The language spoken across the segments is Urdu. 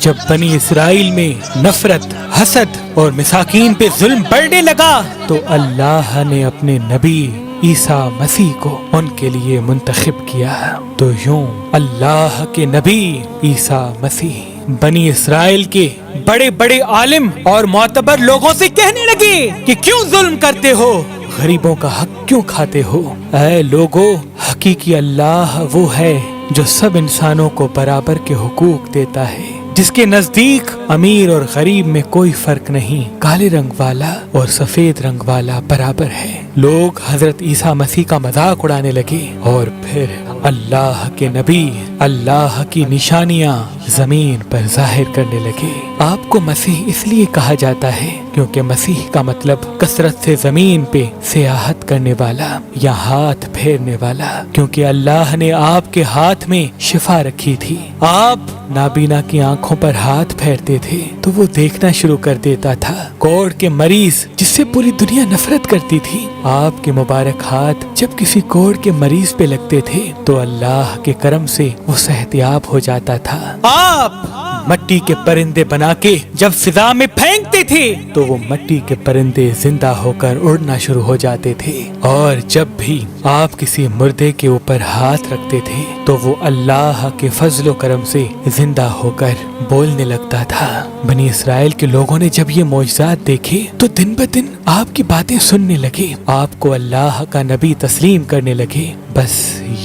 جب بنی اسرائیل میں نفرت، حسد اور مساکین پہ ظلم بڑھنے لگا تو اللہ نے اپنے نبی عیسیٰ مسیح کو ان کے لیے منتخب کیا۔ تو یوں اللہ کے نبی عیسیٰ مسیح بنی اسرائیل کے بڑے بڑے عالم اور معتبر لوگوں سے کہنے لگے کہ کیوں ظلم کرتے ہو، غریبوں کا حق کیوں کھاتے ہو؟ اے لوگو، حقیقی اللہ وہ ہے جو سب انسانوں کو برابر کے حقوق دیتا ہے، جس کے نزدیک امیر اور غریب میں کوئی فرق نہیں، کالے رنگ والا اور سفید رنگ والا برابر ہے۔ لوگ حضرت عیسیٰ مسیح کا مذاق اڑانے لگے اور پھر اللہ کے نبی اللہ کی نشانیاں زمین پر ظاہر کرنے لگے۔ آپ کو مسیح اس لیے کہا جاتا ہے کیونکہ مسیح کا مطلب کثرت سے زمین پہ سیاحت کرنے والا یا ہاتھ پھیرنے والا، کیونکہ اللہ نے آپ کے ہاتھ میں شفا رکھی تھی۔ آپ نابینا کی آنکھوں پر ہاتھ پھیرتے تھے تو وہ دیکھنا شروع کر دیتا تھا۔ کوڑ کے مریض جس سے پوری دنیا نفرت کرتی تھی، آپ کے مبارک ہاتھ جب کسی کوڑ کے مریض پہ لگتے تھے تو اللہ کے کرم سے وہ صحت یاب ہو جاتا تھا۔ آپ مٹی کے پرندے بنا کے جب فضا میں پھینکتے تھے تو وہ مٹی کے پرندے زندہ ہو کر اڑنا شروع ہو جاتے تھے، اور جب بھی آپ کسی مردے کے اوپر ہاتھ رکھتے تھے تو وہ اللہ کے فضل و کرم سے زندہ ہو کر بولنے لگتا تھا۔ بنی اسرائیل کے لوگوں نے جب یہ معجزات دیکھے تو دن بدن آپ کی باتیں سننے لگے، آپ کو اللہ کا نبی تسلیم کرنے لگے۔ بس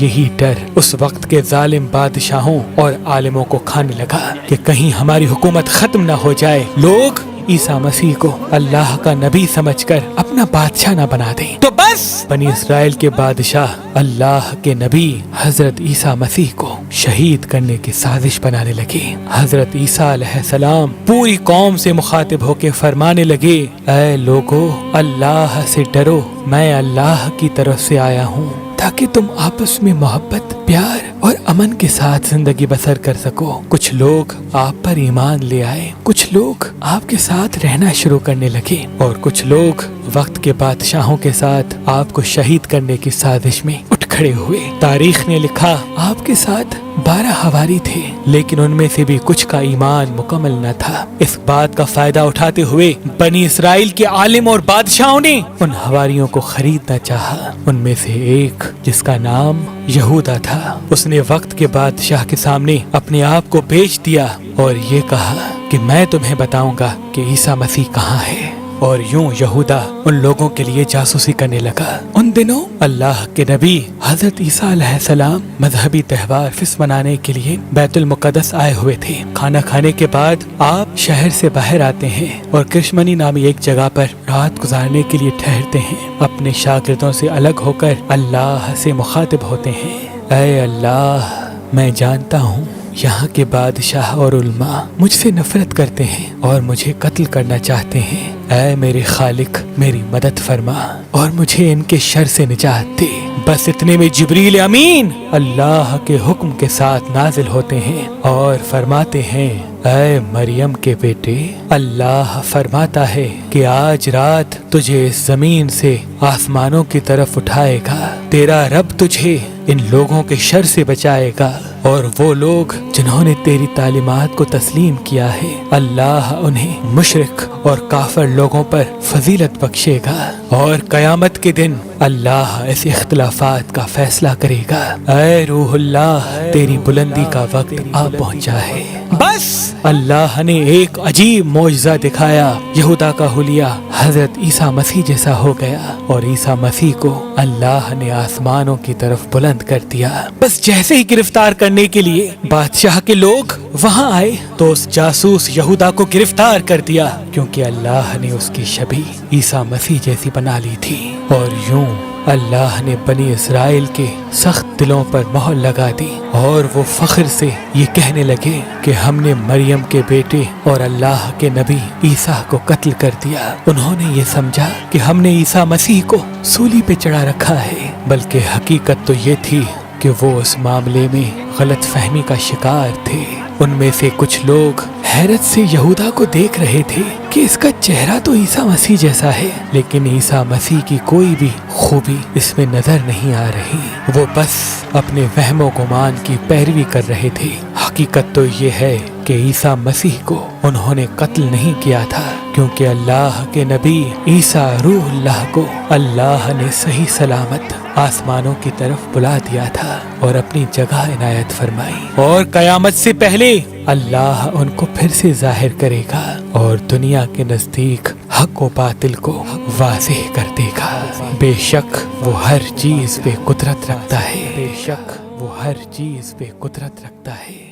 یہی ڈر اس وقت کے ظالم بادشاہوں اور عالموں کو کھانے لگا کہ کہیں ہماری حکومت ختم نہ ہو جائے، لوگ عیسیٰ مسیح کو اللہ کا نبی سمجھ کر اپنا بادشاہ نہ بنا دیں۔ تو بس بنی اسرائیل کے بادشاہ اللہ کے نبی حضرت عیسیٰ مسیح کو شہید کرنے کی سازش بنانے لگے۔ حضرت عیسیٰ علیہ السلام پوری قوم سے مخاطب ہو کے فرمانے لگے، اے لوگو، اللہ سے ڈرو، میں اللہ کی طرف سے آیا ہوں تاکہ تم آپس میں محبت، پیار اور امن کے ساتھ زندگی بسر کر سکو۔ کچھ لوگ آپ پر ایمان لے آئے، کچھ لوگ آپ کے ساتھ رہنا شروع کرنے لگے، اور کچھ لوگ وقت کے بادشاہوں کے ساتھ آپ کو شہید کرنے کی سازش میں اٹھ کھڑے ہوئے۔ تاریخ نے لکھا آپ کے ساتھ 12 حواری تھے، لیکن ان میں سے بھی کچھ کا ایمان مکمل نہ تھا۔ اس بات کا فائدہ اٹھاتے ہوئے بنی اسرائیل کے عالم اور بادشاہوں نے ان حواریوں کو خریدنا چاہا۔ ان میں سے ایک جس کا نام یہودا تھا، اس نے وقت کے بادشاہ کے سامنے اپنے آپ کو بیچ دیا اور یہ کہا کہ میں تمہیں بتاؤں گا کہ عیسیٰ مسیح کہاں ہے، اور یوں یہودا ان لوگوں کے لیے جاسوسی کرنے لگا۔ ان دنوں اللہ کے نبی حضرت عیسیٰ علیہ السلام مذہبی تہوار فس منانے کے لیے بیت المقدس آئے ہوئے تھے۔ کھانا کھانے کے بعد آپ شہر سے باہر آتے ہیں اور کرشمنی نامی ایک جگہ پر رات گزارنے کے لیے ٹھہرتے ہیں۔ اپنے شاگردوں سے الگ ہو کر اللہ سے مخاطب ہوتے ہیں، اے اللہ، میں جانتا ہوں یہاں کے بادشاہ اور علماء مجھ سے نفرت کرتے ہیں اور مجھے قتل کرنا چاہتے ہیں۔ اے میرے خالق، میری مدد فرما اور مجھے ان کے شر سے نجات دے۔ بس اتنے میں جبریل امین اللہ کے حکم کے ساتھ نازل ہوتے ہیں اور فرماتے ہیں، اے مریم کے بیٹے، اللہ فرماتا ہے کہ آج رات تجھے اس زمین سے آسمانوں کی طرف اٹھائے گا، تیرا رب تجھے ان لوگوں کے شر سے بچائے گا، اور وہ لوگ جنہوں نے تیری تعلیمات کو تسلیم کیا ہے، اللہ انہیں مشرک اور کافر لوگوں پر فضیلت بخشے گا، اور قیامت کے دن اللہ اس اختلافات کا فیصلہ کرے گا۔ اے روح اللہ، تیری بلندی کا وقت آ پہنچا ہے۔ بس اللہ نے ایک عجیب معجزہ دکھایا، یہودا کا حلیہ حضرت عیسیٰ مسیح جیسا ہو گیا، اور عیسیٰ مسیح کو اللہ نے آسمانوں کی طرف بلند کر دیا۔ بس جیسے ہی گرفتار کرنے کے لیے بادشاہ کے لوگ وہاں آئے تو اس جاسوس یہودا کو گرفتار کر دیا، کیونکہ اللہ نے اس کی شبیہ عیسیٰ مسیح جیسی بنا لی تھی۔ اور یوں اللہ نے بنی اسرائیل کے سخت دلوں پر مہر لگا دی، اور وہ فخر سے یہ کہنے لگے کہ ہم نے مریم کے بیٹے اور اللہ کے نبی عیسیٰ کو قتل کر دیا۔ انہوں نے یہ سمجھا کہ ہم نے عیسیٰ مسیح کو سولی پہ چڑھا رکھا ہے، بلکہ حقیقت تو یہ تھی کہ وہ اس معاملے میں غلط فہمی کا شکار تھے۔ ان میں سے کچھ لوگ حیرت سے یہودا کو دیکھ رہے تھے کہ اس کا چہرہ تو عیسیٰ مسیح جیسا ہے، لیکن عیسیٰ مسیح کی کوئی بھی خوبی اس میں نظر نہیں آ رہی۔ وہ بس اپنے وہم و گمان کی پیروی کر رہے تھے۔ حقیقت تو یہ ہے کہ عیسیٰ مسیح کو انہوں نے قتل نہیں کیا تھا، کیونکہ اللہ کے نبی عیسیٰ روح اللہ کو اللہ نے صحیح سلامت آسمانوں کی طرف بلا دیا تھا اور اپنی جگہ عنایت فرمائی، اور قیامت سے پہلے اللہ ان کو پھر سے ظاہر کرے گا اور دنیا کے نزدیک حق و باطل کو واضح کر دے گا۔ بے شک وہ ہر چیز پہ قدرت رکھتا ہے، بے شک وہ ہر چیز پہ قدرت رکھتا ہے۔